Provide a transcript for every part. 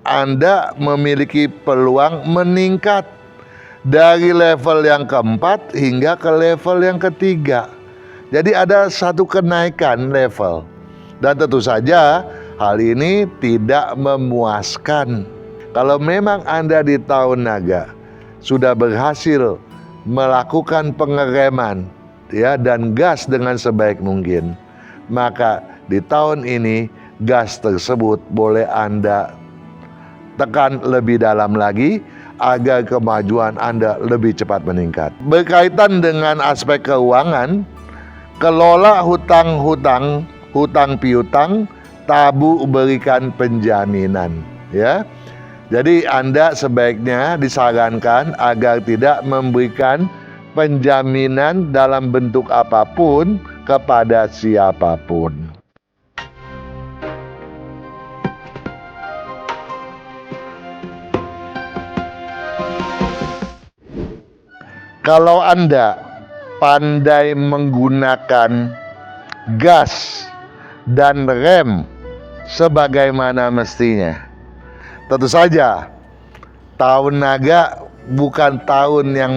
Anda memiliki peluang meningkat dari level yang keempat hingga ke level yang ketiga. Jadi ada satu kenaikan level. Dan tentu saja hal ini tidak memuaskan. Kalau memang Anda di tahun naga sudah berhasil melakukan pengereman ya dan gas dengan sebaik mungkin, maka di tahun ini gas tersebut boleh Anda tekan lebih dalam lagi agar kemajuan Anda lebih cepat meningkat. Berkaitan dengan aspek keuangan, kelola hutang-hutang, hutang piutang, tabu berikan penjaminan ya. Jadi Anda sebaiknya disarankan agar tidak memberikan penjaminan dalam bentuk apapun kepada siapapun. Kalau Anda pandai menggunakan gas dan rem sebagaimana mestinya, tentu saja tahun naga bukan tahun yang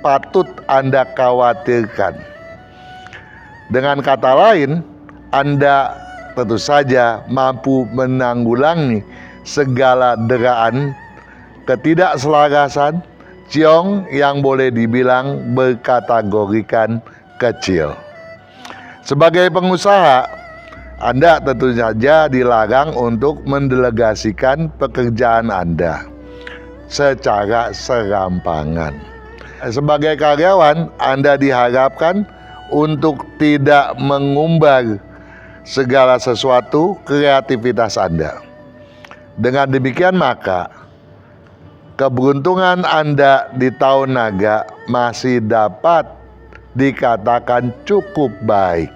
patut Anda khawatirkan. Dengan kata lain, Anda tentu saja mampu menanggulangi segala deraan ketidakselarasan, ciong yang boleh dibilang berkategorikan kecil. Sebagai pengusaha, Anda tentu saja dilarang untuk mendelegasikan pekerjaan Anda secara serampangan. Sebagai karyawan, Anda diharapkan untuk tidak mengumbar segala sesuatu kreativitas Anda. Dengan demikian maka keberuntungan Anda di tahun naga masih dapat dikatakan cukup baik.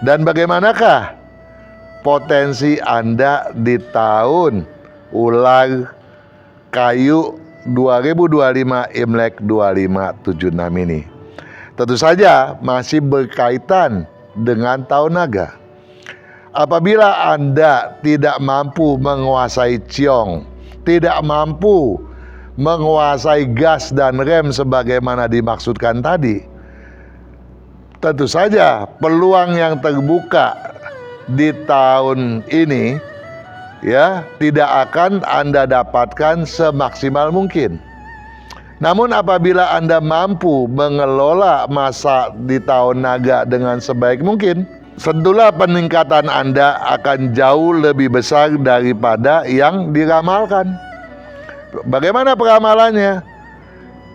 Dan bagaimanakah potensi Anda di tahun ular kayu 2025 Imlek 2576 ini? Tentu saja masih berkaitan dengan tahun naga. Apabila Anda tidak mampu menguasai ciong, tidak mampu menguasai gas dan rem sebagaimana dimaksudkan tadi, tentu saja peluang yang terbuka di tahun ini ya tidak akan Anda dapatkan semaksimal mungkin. Namun apabila Anda mampu mengelola masa di tahun naga dengan sebaik mungkin, tentulah peningkatan Anda akan jauh lebih besar daripada yang diramalkan. Bagaimana peramalannya?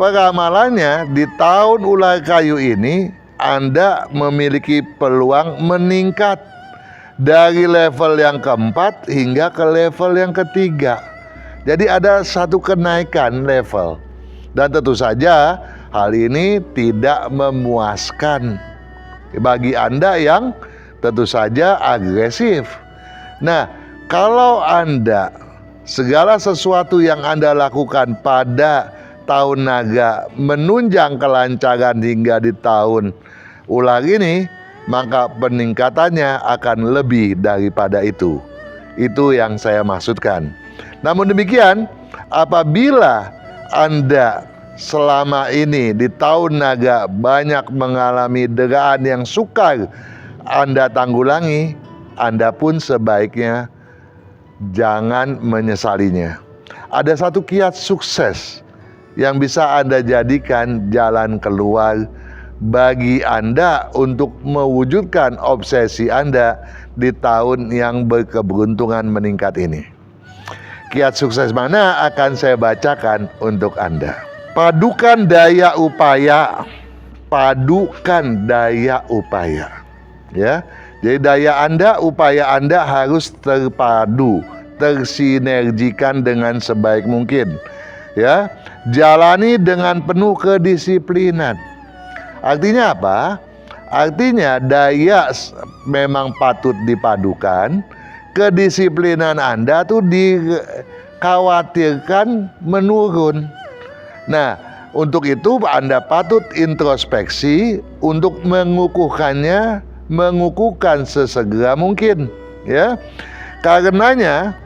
Peramalannya di tahun ular kayu ini Anda memiliki peluang meningkat dari level yang keempat hingga ke level yang ketiga. Jadi ada satu kenaikan level. Dan tentu saja hal ini tidak memuaskan bagi Anda yang tentu saja agresif. Nah, kalau Anda segala sesuatu yang Anda lakukan pada tahun naga menunjang kelancaran hingga di tahun ular ini, maka peningkatannya akan lebih daripada itu. Itu yang saya maksudkan. Namun demikian, apabila Anda selama ini di tahun naga banyak mengalami deraan yang sukar Anda tanggulangi, Anda pun sebaiknya jangan menyesalinya. Ada satu kiat sukses yang bisa Anda jadikan jalan keluar bagi Anda untuk mewujudkan obsesi Anda di tahun yang berkeberuntungan meningkat ini. Kiat sukses mana akan saya bacakan untuk Anda. Padukan daya upaya, padukan daya upaya. Ya, jadi daya Anda, upaya Anda harus terpadu, tersinergikan dengan sebaik mungkin. Ya, jalani dengan penuh kedisiplinan. Artinya apa? Artinya daya memang patut dipadukan, kedisiplinan Anda tuh dikhawatirkan menurun. Nah, untuk itu Anda patut introspeksi untuk mengukuhkan sesegera mungkin, ya. Karenanya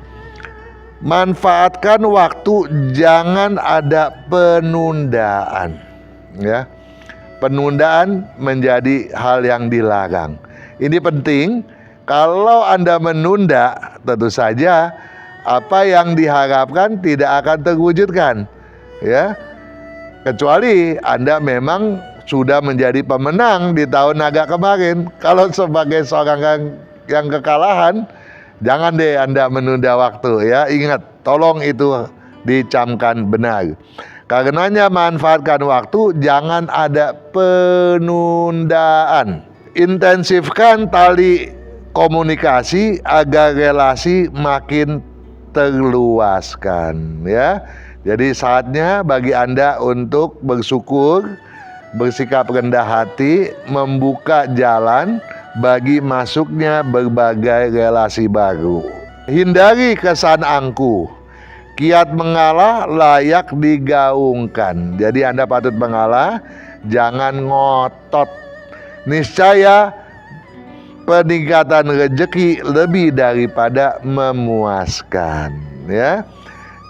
Manfaatkan waktu, jangan ada penundaan. Ya, penundaan menjadi hal yang dilarang. Ini penting. Kalau Anda menunda, tentu saja apa yang diharapkan tidak akan terwujudkan. Ya, kecuali Anda memang sudah menjadi pemenang di tahun naga kemarin. Kalau sebagai seorang yang kekalahan, jangan deh Anda menunda waktu, ya. Ingat, tolong itu dicamkan benar. Karenanya manfaatkan waktu, jangan ada penundaan. Intensifkan tali komunikasi agar relasi makin terluaskan, ya. Jadi saatnya bagi Anda untuk bersyukur, bersikap rendah hati, membuka jalan bagi masuknya berbagai relasi baru. Hindari kesan angkuh. Kiat mengalah layak digaungkan. Jadi Anda patut mengalah, jangan ngotot. Niscaya peningkatan rezeki lebih daripada memuaskan, ya.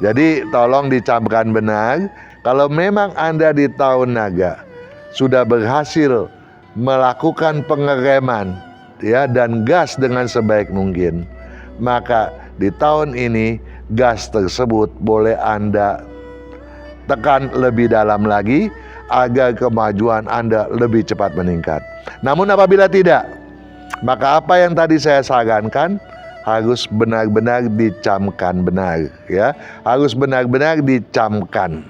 Jadi tolong dicamkan benar. Kalau memang Anda di tahun naga sudah berhasil melakukan pengereman, ya, dan gas dengan sebaik mungkin, maka di tahun ini gas tersebut boleh Anda tekan lebih dalam lagi agar kemajuan Anda lebih cepat meningkat. Namun apabila tidak, maka apa yang tadi saya sarankan harus benar-benar dicamkan benar, ya. Harus benar-benar dicamkan.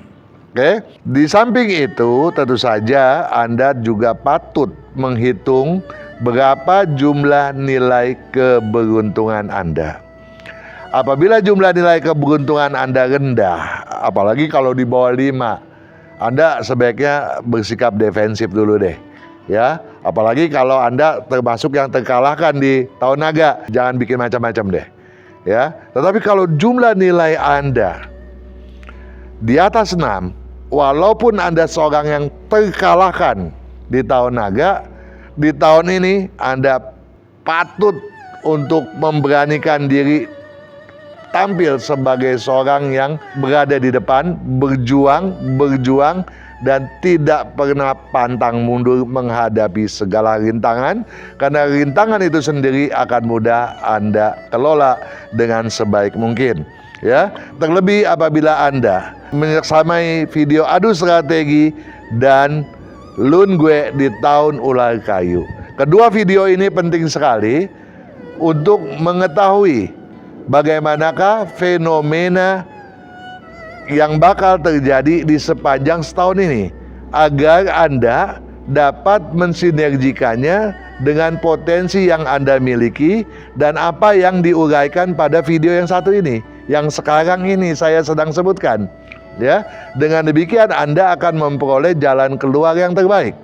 Oke. Di samping itu, tentu saja Anda juga patut menghitung berapa jumlah nilai keberuntungan Anda. Apabila jumlah nilai keberuntungan Anda rendah, apalagi kalau di bawah 5, Anda sebaiknya bersikap defensif dulu deh, ya. Apalagi kalau Anda termasuk yang terkalahkan di tahun naga, jangan bikin macam-macam deh, ya. Tetapi kalau jumlah nilai Anda di atas 6, walaupun Anda seorang yang terkalahkan di tahun naga, di tahun ini Anda patut untuk memberanikan diri tampil sebagai seorang yang berada di depan, berjuang, dan tidak pernah pantang mundur menghadapi segala rintangan, karena rintangan itu sendiri akan mudah Anda kelola dengan sebaik mungkin, ya. Terlebih apabila Anda menyersamai video adu strategi dan Lun Gue di tahun ular kayu. Kedua video ini penting sekali untuk mengetahui bagaimanakah fenomena yang bakal terjadi di sepanjang setahun ini, agar Anda dapat mensinergikannya dengan potensi yang Anda miliki dan apa yang diuraikan pada video yang satu ini, yang sekarang ini saya sedang sebutkan, ya. Dengan demikian Anda akan memperoleh jalan keluar yang terbaik.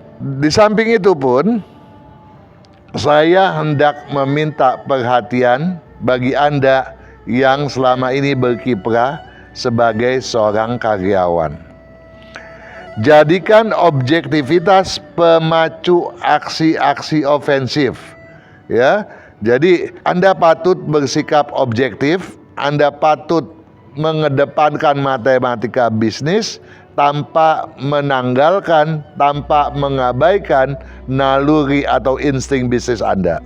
Di samping itu pun, saya hendak meminta perhatian bagi Anda yang selama ini berkiprah sebagai seorang karyawan. Jadikan objektivitas pemacu aksi-aksi ofensif, ya. Jadi Anda patut bersikap objektif, Anda patut mengedepankan matematika bisnis tanpa menanggalkan, tanpa mengabaikan naluri atau insting bisnis Anda.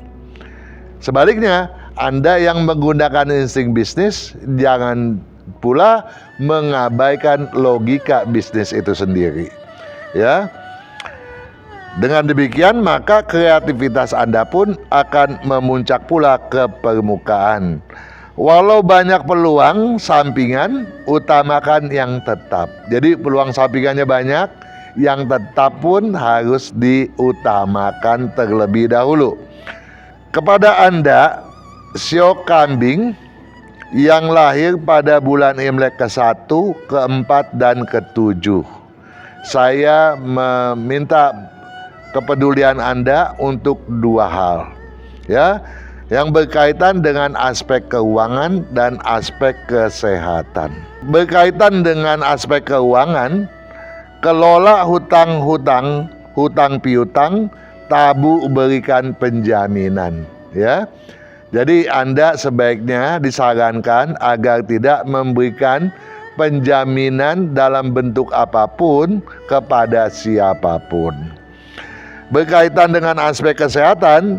Sebaliknya, Anda yang menggunakan insting bisnis, jangan pula mengabaikan logika bisnis itu sendiri, ya. Dengan demikian maka kreativitas Anda pun akan memuncak pula ke permukaan. Walau banyak peluang sampingan, utamakan yang tetap. Jadi peluang sampingannya banyak, yang tetap pun harus diutamakan terlebih dahulu. Kepada Anda, sio kambing yang lahir pada bulan Imlek ke-1, ke-4, dan ke-7, saya meminta kepedulian Anda untuk dua hal, ya, yang berkaitan dengan aspek keuangan dan aspek kesehatan. Berkaitan dengan aspek keuangan, kelola hutang-hutang, hutang piutang, tabu berikan penjaminan, ya. Jadi Anda sebaiknya disarankan agar tidak memberikan penjaminan dalam bentuk apapun kepada siapapun. Berkaitan dengan aspek kesehatan,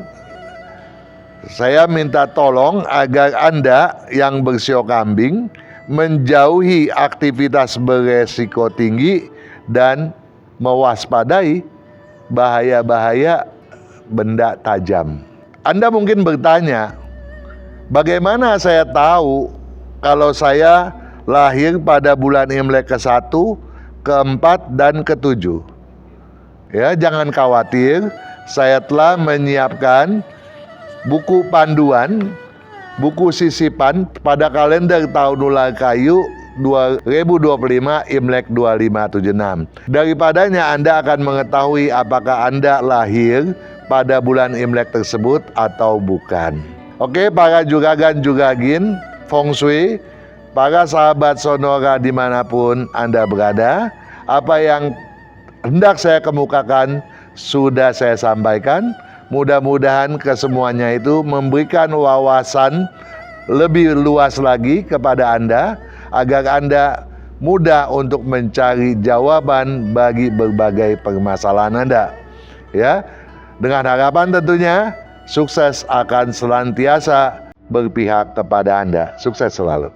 saya minta tolong agar Anda yang bersio kambing menjauhi aktivitas beresiko tinggi dan mewaspadai bahaya-bahaya benda tajam. Anda mungkin bertanya, bagaimana saya tahu kalau saya lahir pada bulan Imlek ke-1, ke-4, dan ke-7? Ya, jangan khawatir, saya telah menyiapkan buku panduan, buku sisipan pada kalender tahun ular kayu 2025 Imlek 2576. Daripadanya Anda akan mengetahui apakah Anda lahir pada bulan Imlek tersebut atau bukan. Oke, para juragan-juragin Feng Shui, para sahabat Sonora dimanapun Anda berada, apa yang hendak saya kemukakan sudah saya sampaikan. Mudah-mudahan kesemuanya itu memberikan wawasan lebih luas lagi kepada Anda, agar Anda mudah untuk mencari jawaban bagi berbagai permasalahan Anda. Ya, dengan harapan tentunya sukses akan senantiasa berpihak kepada Anda. Sukses selalu.